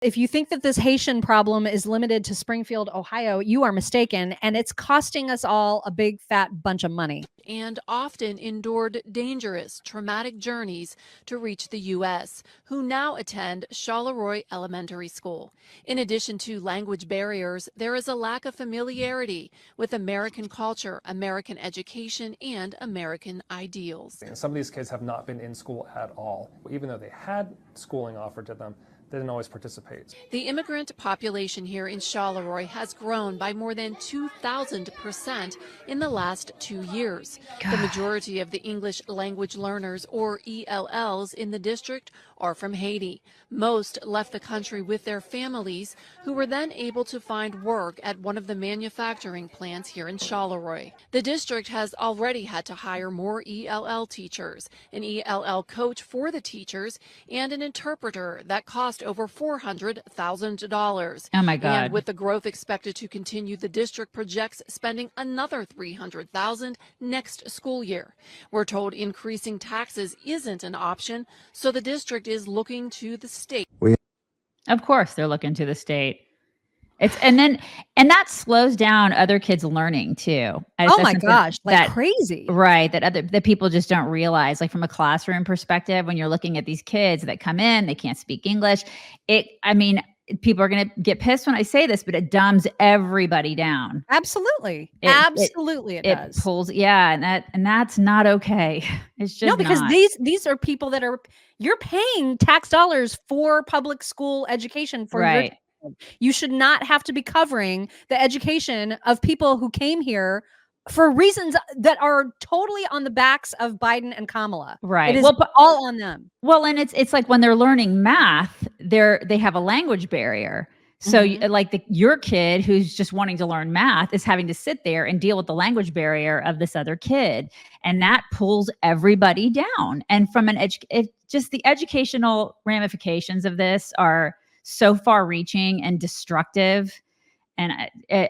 If you think that this Haitian problem is limited to Springfield, Ohio, you are mistaken, and it's costing us all a big fat bunch of money. And often endured dangerous, traumatic journeys to reach the U.S., who now attend Charleroi Elementary School. In addition to language barriers, there is a lack of familiarity with American culture, American education, and American ideals. Some of these kids have not been in school at all. Even though they had schooling offered to them, they didn't always participate. The immigrant population here in Charleroi has grown by more than 2,000% in the last 2 years. The majority of the English language learners, or ELLs, in the district are from Haiti. Most left the country with their families, who were then able to find work at one of the manufacturing plants here in Charleroi. The district has already had to hire more ELL teachers, an ELL coach for the teachers, and an interpreter that cost over $400,000. Oh my God. And with the growth expected to continue, the district projects spending another $300,000 next school year. We're told increasing taxes isn't an option, so the district is looking to the state. Of course they're looking to the state. And that slows down other kids' learning too. Oh my gosh, like crazy. Right. That people just don't realize, like from a classroom perspective, when you're looking at these kids that come in, they can't speak English. People are going to get pissed when I say this, but it dumbs everybody down. Absolutely. It does. It pulls. Yeah. And that's not okay. It's just because not. these are people that you're paying tax dollars for public school education for right. You should not have to be covering the education of people who came here for reasons that are totally on the backs of Biden and Kamala. Right. It is all on them. Well, and it's like when they're learning math, they have a language barrier. So your kid who's just wanting to learn math is having to sit there and deal with the language barrier of this other kid. And that pulls everybody down. And from just the educational ramifications of this are so far reaching and destructive. And they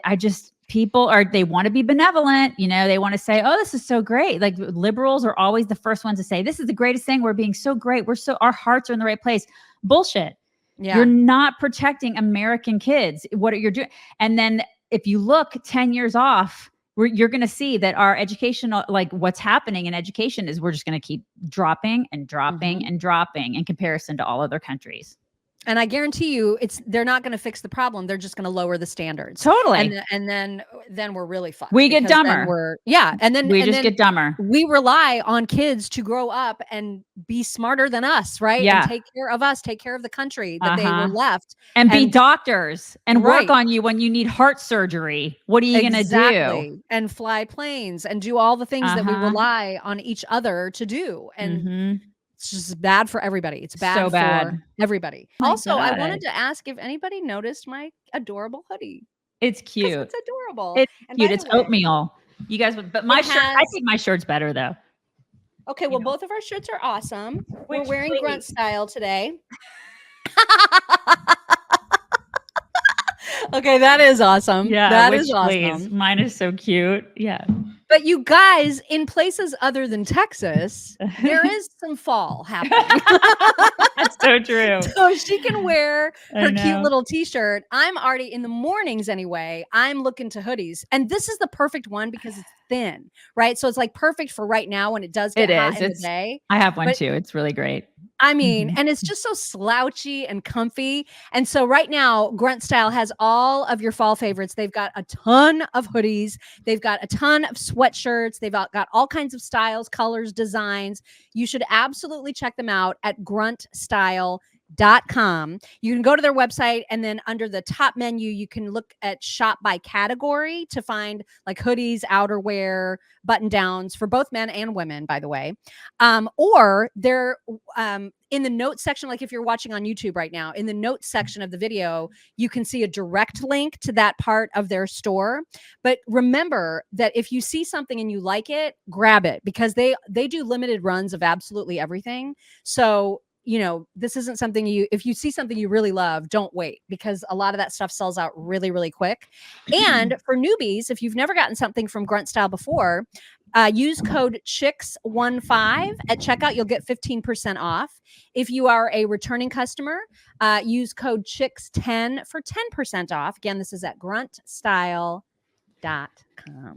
want to be benevolent. They want to say, oh, this is so great. Like liberals are always the first ones to say, this is the greatest thing. We're being so great. Our hearts are in the right place. Bullshit. Yeah. You're not protecting American kids. What you're doing. And then if you look 10 years off, you're going to see that our educational, like what's happening in education is we're just going to keep dropping and dropping and dropping in comparison to all other countries. And I guarantee you, they're not going to fix the problem. They're just going to lower the standards. Totally. And then we're really fucked. We get dumber. And then we get dumber. We rely on kids to grow up and be smarter than us, right? Yeah. And take care of us, take care of the country that they were left. And be doctors and work on you when you need heart surgery. What are you going to do? And fly planes and do all the things that we rely on each other to do. And it's just bad for everybody. It's bad for everybody. Also, I wanted to ask if anybody noticed my adorable hoodie. It's cute. It's adorable. It's cute. It's oatmeal. You guys, but my shirt, I think my shirt's better though. Okay, well, both of our shirts are awesome. We're wearing grunt style today. Okay, that is awesome. Yeah, that is awesome. Please. Mine is so cute. Yeah. But you guys, in places other than Texas, there is some fall happening. That's so true. So she can wear her cute little t-shirt. I'm already in the mornings anyway. I'm looking to hoodies. And this is the perfect one because it's thin, right? So it's like perfect for right now when it does get hot in the day. I have one too. It's really great. I mean, and it's just so slouchy and comfy. And so right now, Grunt Style has all of your fall favorites. They've got a ton of hoodies. They've got a ton of sweatshirts. They've got all kinds of styles, colors, designs. You should absolutely check them out at gruntstyle.com. You can go to their website, and then under the top menu, you can look at shop by category to find like hoodies, outerwear, button downs for both men and women, by the way. Or they're in the notes section, like if you're watching on YouTube right now, in the notes section of the video, you can see a direct link to that part of their store. But remember that if you see something and you like it, grab it, because they do limited runs of absolutely everything. So this isn't something if you see something you really love, don't wait, because a lot of that stuff sells out really, really quick. And for newbies, if you've never gotten something from Grunt Style before, use code CHICKS15 at checkout. You'll get 15% off. If you are a returning customer, use code CHICKS10 for 10% off. Again, this is at gruntstyle.com.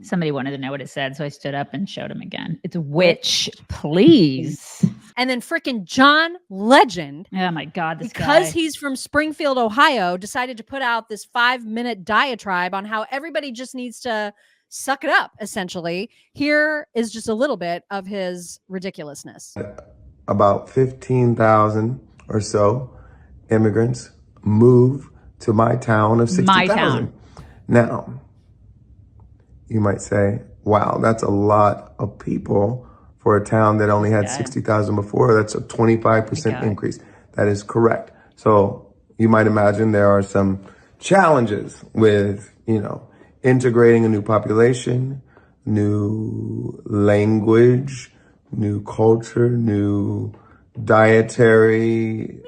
Somebody wanted to know what it said, so I stood up and showed him again. It's witch, please. And then frickin' John Legend. Oh my God, because he's from Springfield, Ohio, decided to put out this 5-minute diatribe on how everybody just needs to suck it up, essentially. Here is just a little bit of his ridiculousness. About 15,000 or so immigrants move to my town of 60,000. Now, you might say, wow, that's a lot of people for a town that only had 60,000 before. That's a 25% increase. That is correct. So you might imagine there are some challenges with, integrating a new population, new language, new culture, new dietary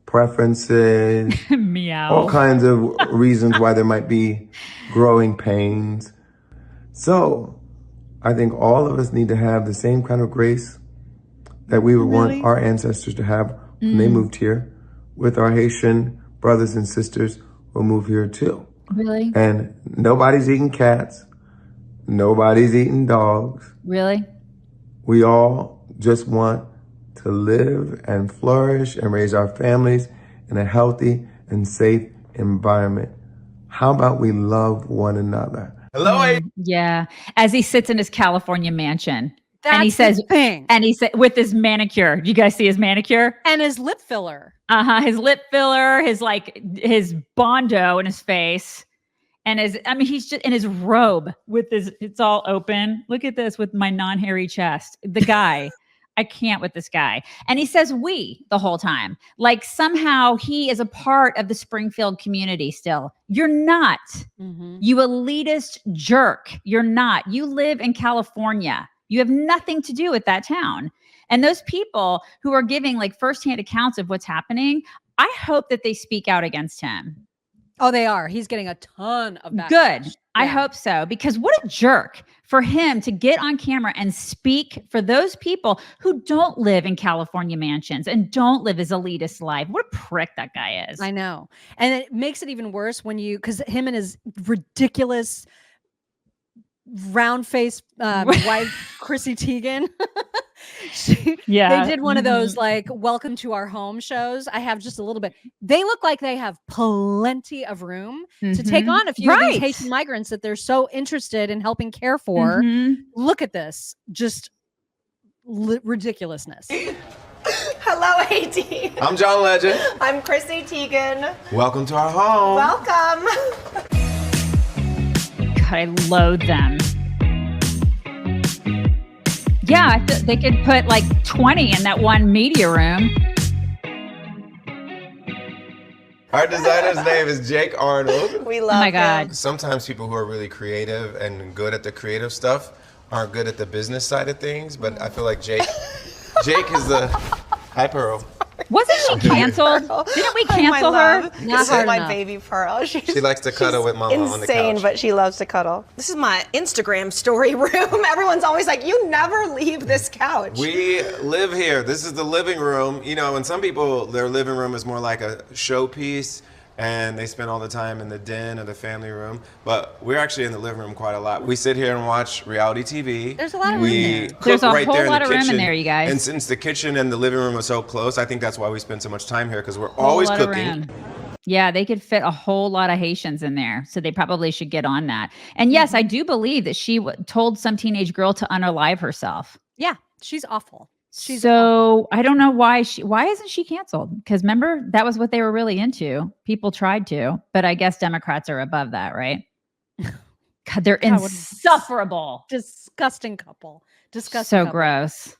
preferences, all kinds of reasons why there might be growing pains. So I think all of us need to have the same kind of grace that we would want our ancestors to have when they moved here, with our Haitian brothers and sisters who move here too. Really? And nobody's eating cats. Nobody's eating dogs. Really? We all just want to live and flourish and raise our families in a healthy and safe environment. How about we love one another? Hello, yeah. As he sits in his California mansion. That's and he says, thing. And he said, with his manicure. Do you guys see his manicure? And his lip filler. His lip filler, his Bondo in his face. And he's just in his robe with it's all open. Look at this with my non-hairy chest. The guy. I can't with this guy. And he says we the whole time. Like somehow he is a part of the Springfield community still. You're not. Mm-hmm. You elitist jerk. You're not. You live in California. You have nothing to do with that town. And those people who are giving like firsthand accounts of what's happening, I hope that they speak out against him. Oh, they are. He's getting a ton of backlash. Good. Yeah. I hope so, because what a jerk for him to get on camera and speak for those people who don't live in California mansions and don't live his elitist life. What a prick that guy is. I know. And it makes it even worse because him and his ridiculous round face wife, Chrissy Teigen. They did one of those like welcome to our home shows. I have just a little bit. They look like they have plenty of room to take on a few of these Haitian migrants that they're so interested in helping care for. Look at this. Just ridiculousness. Hello, Haiti. I'm John Legend. I'm Chrissy Teigen. Welcome to our home. Welcome. God, I loathe them. Yeah, I feel they could put like 20 in that one media room. Our designer's name is Jake Arnold. We love him. Sometimes people who are really creative and good at the creative stuff aren't good at the business side of things, but I feel like Jake is the hi Pearl. Wasn't she canceled? Didn't we cancel her? This is my baby Pearl. She likes to cuddle with Mama on the couch. Insane, but she loves to cuddle. This is my Instagram story room. Everyone's always like, you never leave this couch. We live here. This is the living room. And some people, their living room is more like a showpiece, and they spend all the time in the den or the family room. But we're actually in the living room quite a lot. We sit here and watch reality TV. There's a lot of room there. There's a whole lot of room in there, you guys. And since the kitchen and the living room are so close, I think that's why we spend so much time here, because we're always cooking. Yeah, they could fit a whole lot of Haitians in there. So they probably should get on that. And yes, I do believe that she told some teenage girl to unalive herself. Yeah, she's awful. I don't know why isn't she canceled? Because remember, that was what they were really into. People tried to, but I guess Democrats are above that, right? God, they're insufferable. Disgusting couple. So gross.